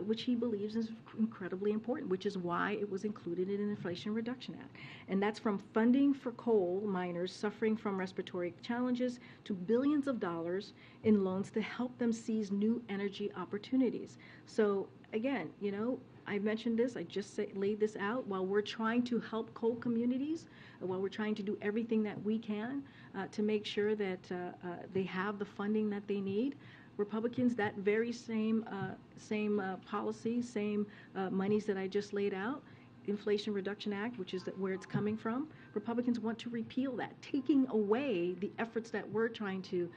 Which he believes is incredibly important, which is why it was included in the Inflation Reduction Act. And that's from funding for coal miners suffering from respiratory challenges to billions of dollars in loans to help them seize new energy opportunities. So again, I mentioned this, I just laid this out. While we're trying to help coal communities, while we're trying to do everything that we can to make sure that they have the funding that they need, Republicans, that very same policy, same monies that I just laid out, Inflation Reduction Act, which is where it's coming from, Republicans want to repeal that, taking away the efforts that we're trying to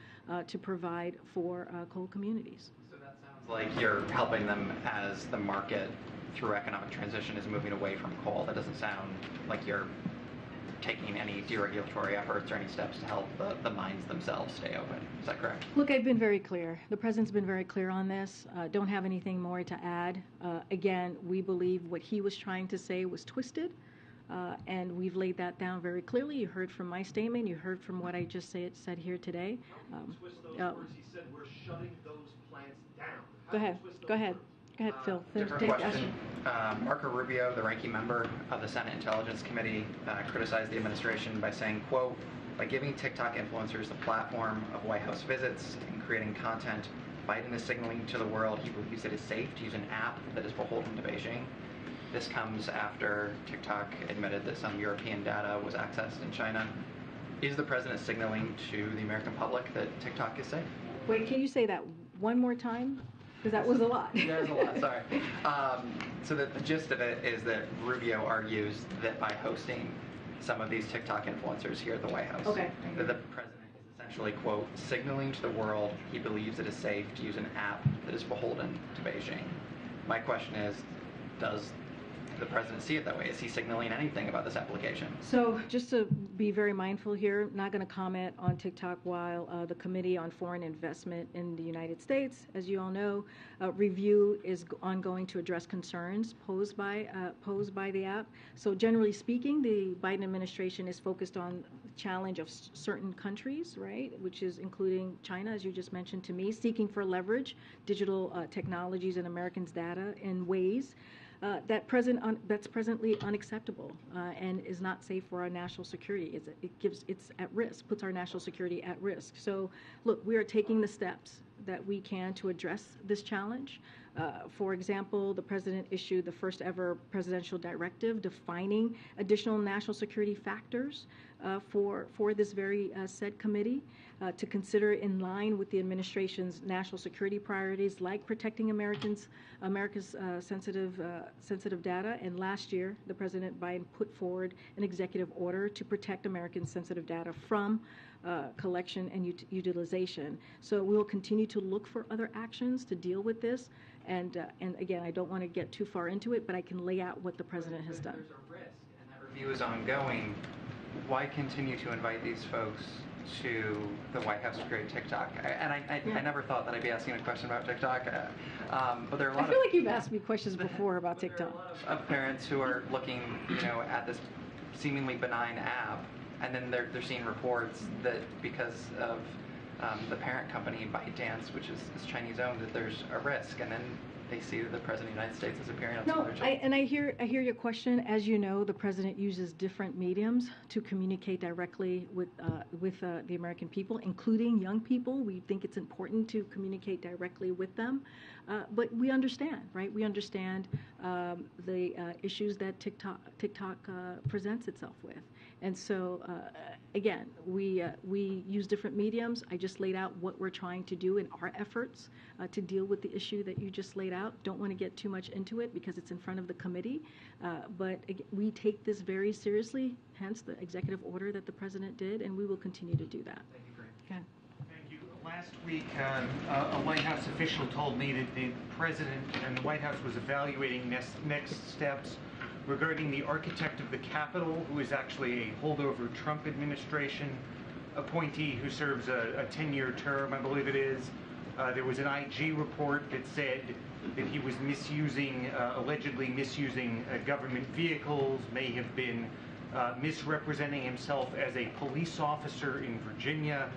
provide for coal communities. So that sounds like you're helping them as the market through economic transition is moving away from coal. That doesn't sound like you're taking any deregulatory efforts or any steps to help the mines themselves stay open. Is that correct? Look, I've been very clear. The president's been very clear on this. Don't have anything more to add. Again, we believe what he was trying to say was twisted, and we've laid that down very clearly. You heard from my statement. You heard from what I just said here today. Twist those words. He said we're shutting those plants down. Go ahead. Go ahead. Go ahead, Phil. Different question. Marco Rubio, the ranking member of the Senate Intelligence Committee, criticized the administration by saying, quote, by giving TikTok influencers the platform of White House visits and creating content, Biden is signaling to the world he believes it is safe to use an app that is beholden to Beijing. This comes after TikTok admitted that some European data was accessed in China. Is the president signaling to the American public that TikTok is safe? Wait, can you say that one more time? Because that was a lot. There's a lot, sorry. So the gist of it is that Rubio argues that by hosting some of these TikTok influencers here at the White House, that the president is essentially, quote, signaling to the world he believes it is safe to use an app that is beholden to Beijing. My question is, does the president see it that way? Is he signaling anything about this application? So just to be very mindful here, not going to comment on TikTok while the Committee on Foreign Investment in the United States, as you all know, review is ongoing to address concerns posed by the app. So generally speaking, the Biden administration is focused on the challenge of certain countries, right, which is including China, as you just mentioned to me, seeking for leverage digital technologies and Americans' data in ways that's presently unacceptable and is not safe for our national security. It's at risk, puts our national security at risk. So, look, we are taking the steps that we can to address this challenge. For example, the president issued the first ever presidential directive defining additional national security factors for this very said committee to consider in line with the administration's national security priorities, like protecting America's sensitive data. And last year, the President Biden put forward an executive order to protect Americans' sensitive data from collection and utilization. So we will continue to look for other actions to deal with this. And again, I don't want to get too far into it, but I can lay out what the president has done. There's a risk, and that review is ongoing. Why continue to invite these folks to the White House to create TikTok? I never thought that I'd be asking a question about TikTok, but there are a lot I feel like you've asked me questions before about TikTok. There are a lot of parents who are looking, at this seemingly benign app, and then they're seeing reports that because of the parent company ByteDance, which is Chinese owned, that there's a risk, and then they see that the president of the United States is appearing on some of their children. I hear your question. As you know, the president uses different mediums to communicate directly with the American people, including young people. We think it's important to communicate directly with them. But we understand, right? We understand the issues that TikTok presents itself with. And so, again, we use different mediums. I just laid out what we're trying to do in our efforts to deal with the issue that you just laid out. Don't want to get too much into it because it's in front of the committee. But again, we take this very seriously, hence the executive order that the president did, and we will continue to do that. Thank you, Karine. Okay. Thank you. Last week, a White House official told me that the president and the White House was evaluating next steps regarding the architect of the Capitol, who is actually a holdover Trump administration appointee who serves a 10-year term, I believe it is. There was an IG report that said that he was allegedly misusing government vehicles, may have been misrepresenting himself as a police officer in Virginia.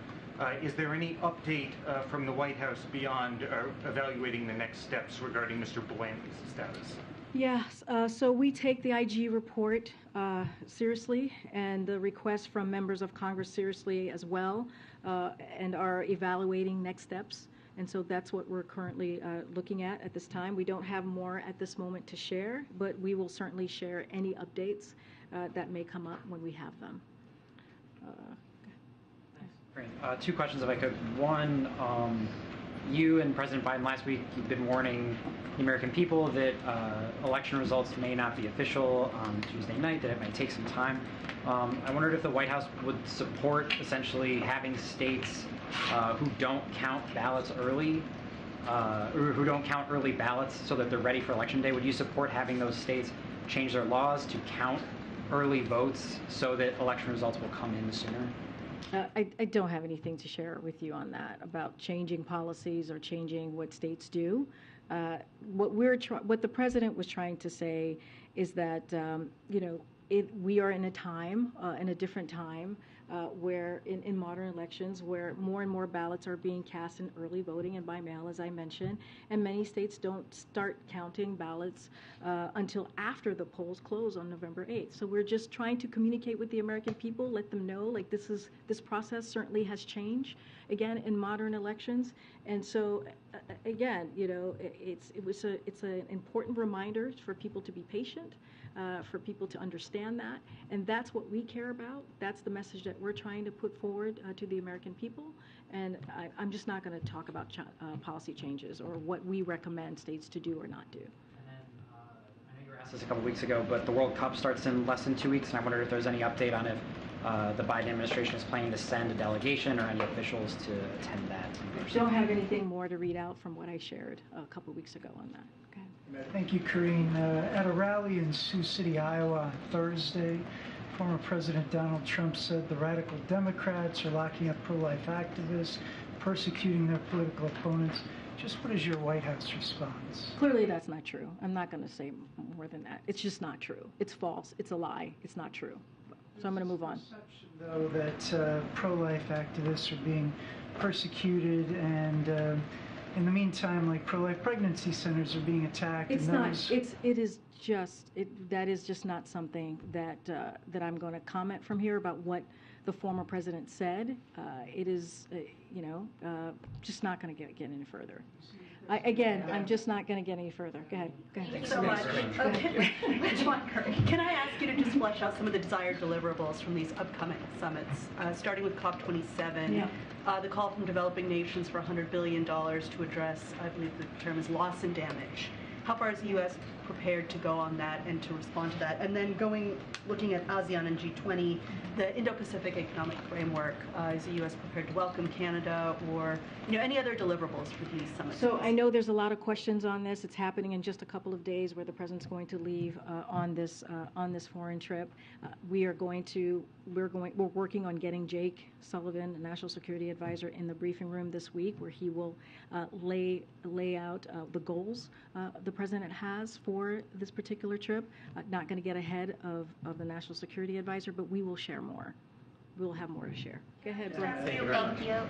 Is there any update from the White House beyond evaluating the next steps regarding Mr. Blanton's status? Yes, so we take the IG report seriously and the request from members of Congress seriously as well, and are evaluating next steps. And so that's what we're currently looking at this time. We don't have more at this moment to share, but we will certainly share any updates that may come up when we have them. Great. Two questions if I could. One, you and President Biden last week, you've been warning the American people that election results may not be official on Tuesday night, that it may take some time. I wondered if the White House would support essentially having states who don't count ballots early, or who don't count early ballots so that they're ready for Election Day. Would you support having those states change their laws to count early votes so that election results will come in sooner? I don't have anything to share with you on that about changing policies or changing what states do. What the president was trying to say is that we are in a different time where in modern elections where more and more ballots are being cast in early voting and by mail, as I mentioned, and many states don't start counting ballots until after the polls close on November 8th. So we're just trying to communicate with the American people, let them know like this process certainly has changed again in modern elections. And so again, it's an important reminder for people to be patient. For people to understand that. And that's what we care about. That's the message that we're trying to put forward to the American people. And I'm just not going to talk about policy changes or what we recommend states to do or not do. And then, I know you were asked this a couple weeks ago, but the World Cup starts in less than 2 weeks, and I wondered if there's any update on if the Biden administration is planning to send a delegation or any officials to attend that. I don't have anything more to read out from what I shared a couple weeks ago on that. Okay. Thank you, Karine. At a rally in Sioux City, Iowa on Thursday, former President Donald Trump said the radical Democrats are locking up pro-life activists, persecuting their political opponents. Just what is your White House response? Clearly that's not true. I'm not going to say more than that. It's just not true. It's false. It's a lie. It's not true. So I'm going to move on. Though that pro-life activists are being persecuted and in the meantime, like pro-life pregnancy centers are being attacked. It's not. That is just not something that I'm going to comment from here about what the former president said. It is, just not going to get any further. I'm just not going to get any further. Go ahead. Thanks so much. Can I ask you to just flesh out some of the desired deliverables from these upcoming summits, starting with COP27, the call from developing nations for $100 billion to address, I believe the term is loss and damage. How far is the U.S. prepared to go on that and to respond to that? And then looking at ASEAN and G20, the Indo-Pacific Economic Framework, is the U.S. prepared to welcome Canada or any other deliverables for these summits? So I know there's a lot of questions on this. It's happening in just a couple of days where the president's going to leave on this foreign trip. We're working on getting Jake Sullivan, the National Security Advisor, in the briefing room this week, where he will lay out the goals the president has for this particular trip. Not going to get ahead of the National Security Advisor, but we will share more. We'll have more to share. Go ahead, Brian. Thank you. Yeah.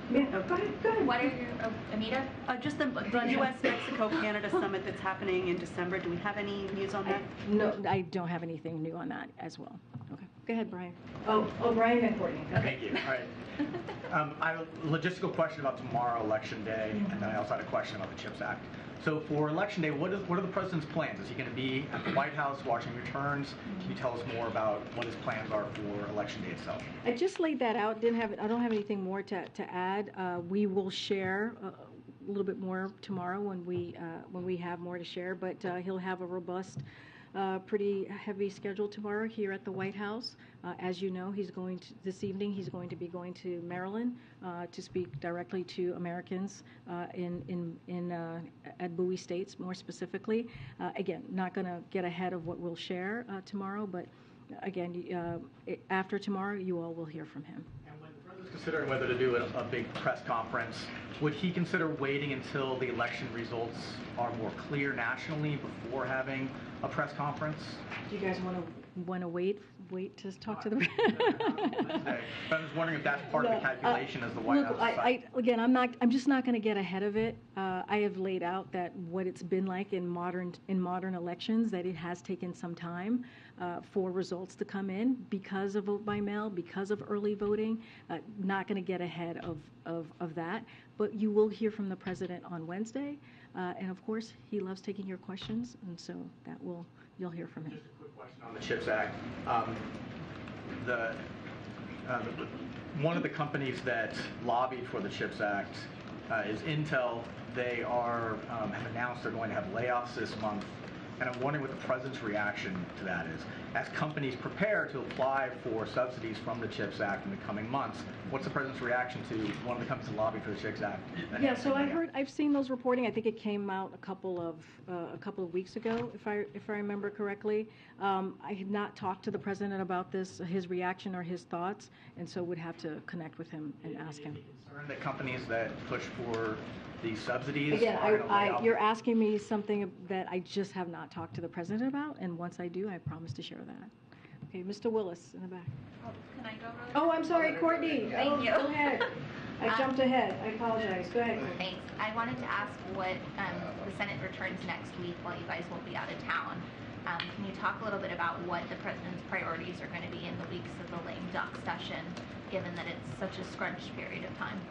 Go ahead. What are your, Anita? Just the U.S.-Mexico-Canada summit that's happening in December. Do we have any news on that? No, I don't have anything new on that as well. Okay. Go ahead, Brian. Oh, Brian and Courtney. Okay. Thank you. All right. I have a logistical question about tomorrow, Election Day, and then I also had a question about the CHIPS Act. So for Election Day, what are the president's plans? Is he going to be at the White House watching returns? Can you tell us more about what his plans are for Election Day itself? I just laid that out. I don't have anything more to add. We will share a little bit more tomorrow when we have more to share. But he'll have a robust, pretty heavy schedule tomorrow here at the White House. As you know, this evening he's going to be going to Maryland to speak directly to Americans at Bowie States, more specifically. Again, not going to get ahead of what we'll share tomorrow, but again, after tomorrow, you all will hear from him. And when the president's considering whether to do a big press conference, would he consider waiting until the election results are more clear nationally before having a press conference? Do you guys want to wait to talk to the? I'm just wondering if that's part of the calculation as the White House. I'm just not going to get ahead of it. I have laid out that what it's been like in modern elections, that it has taken some time for results to come in because of vote by mail, because of early voting. Not going to get ahead of that, but you will hear from the president on Wednesday, and of course he loves taking your questions, and so you'll hear from him. Just a quick question on the CHIPS Act. One of the companies that lobbied for the CHIPS Act is Intel. They have announced they're going to have layoffs this month, and I'm wondering what the president's reaction to that is. As companies prepare to apply for subsidies from the CHIPS Act in the coming months, what's the president's reaction to one of the companies that lobbied for the CHIPS Act? Yeah, so I've seen those reporting. I think it came out a couple of weeks ago, if I remember correctly. I had not talked to the president about this, his reaction or his thoughts, and so would have to connect with him and ask him. Concerned that companies that push for these subsidies Again, are going to lay off? you're asking me something that I just have not talked to the president about, and once I do, I promise to share that. Okay, Mr. Willis in the back. Can I go really Oh, I'm sorry, Courtney. Thank you. Go ahead. I jumped ahead. I apologize. Go ahead. Thanks. I wanted to ask what the Senate returns next week while you guys will be out of town. Can you talk a little bit about what the president's priorities are going to be in the weeks of the lame duck session, given that it's such a scrunched period of time?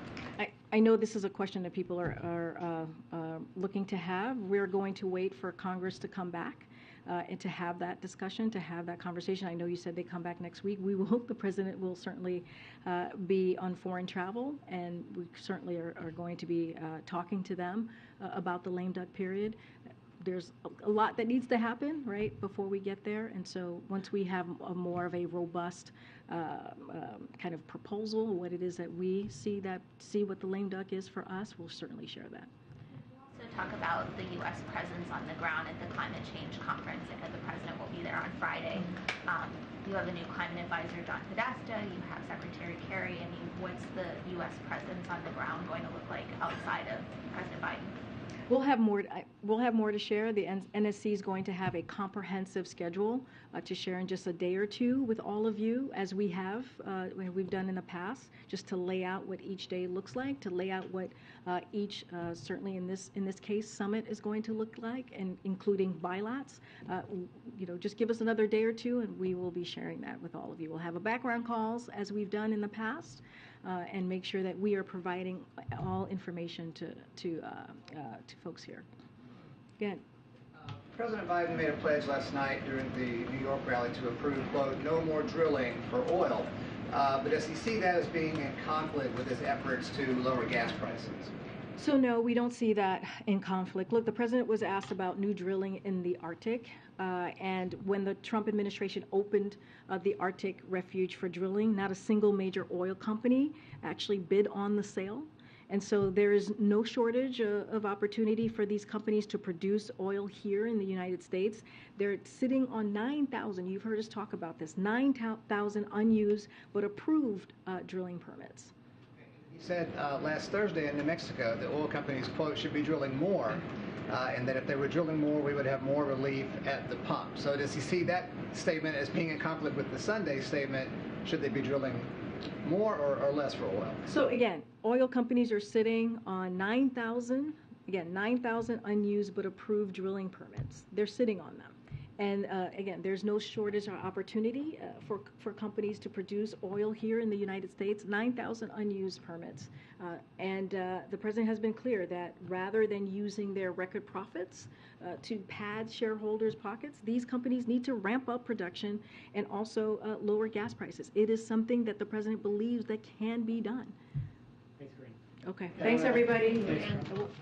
I know this is a question that people are looking to have. We're going to wait for Congress to come back and to have that discussion, to have that conversation. I know you said they come back next week. We will hope the president will certainly be on foreign travel, and we certainly are going to be talking to them about the lame duck period. There's a lot that needs to happen, right, before we get there. And so once we have more of a robust kind of proposal, what it is that we see what the lame duck is for us, we'll certainly share that. Also talk about the U.S. presence on the ground at the climate change conference. I know the president will be there on Friday. You have a new climate advisor, John Podesta. You have Secretary Kerry. I mean, what's the U.S. presence on the ground going to look like outside of President Biden? We'll have more to share. The NSC is going to have a comprehensive schedule to share in just a day or two with all of you, as we've done in the past, just to lay out what each day looks like, to lay out what each, certainly in this case, summit is going to look like, and including bilats. Just give us another day or two, and we will be sharing that with all of you. We'll have a background calls as we've done in the past, and make sure that we are providing all information to folks here. Again. President Biden made a pledge last night during the New York rally to approve, quote, no more drilling for oil. But does he see that as being in conflict with his efforts to lower gas prices? So no, we don't see that in conflict. Look, the president was asked about new drilling in the Arctic, and when the Trump administration opened the Arctic refuge for drilling, not a single major oil company actually bid on the sale. And so there is no shortage of opportunity for these companies to produce oil here in the United States. They're sitting on 9,000, you've heard us talk about this, 9,000 unused but approved drilling permits. He said last Thursday in New Mexico that oil companies, quote, should be drilling more, and that if they were drilling more, we would have more relief at the pump. So does he see that statement as being in conflict with the Sunday statement, should they be drilling more or less for oil? So again, oil companies are sitting on 9,000 unused but approved drilling permits. They're sitting on them. And again, there's no shortage or opportunity for companies to produce oil here in the United States, 9,000 unused permits. And the president has been clear that rather than using their record profits to pad shareholders' pockets, these companies need to ramp up production and also lower gas prices. It is something that the president believes that can be done. Thanks, Karine. Okay. Thanks, everybody. Thanks.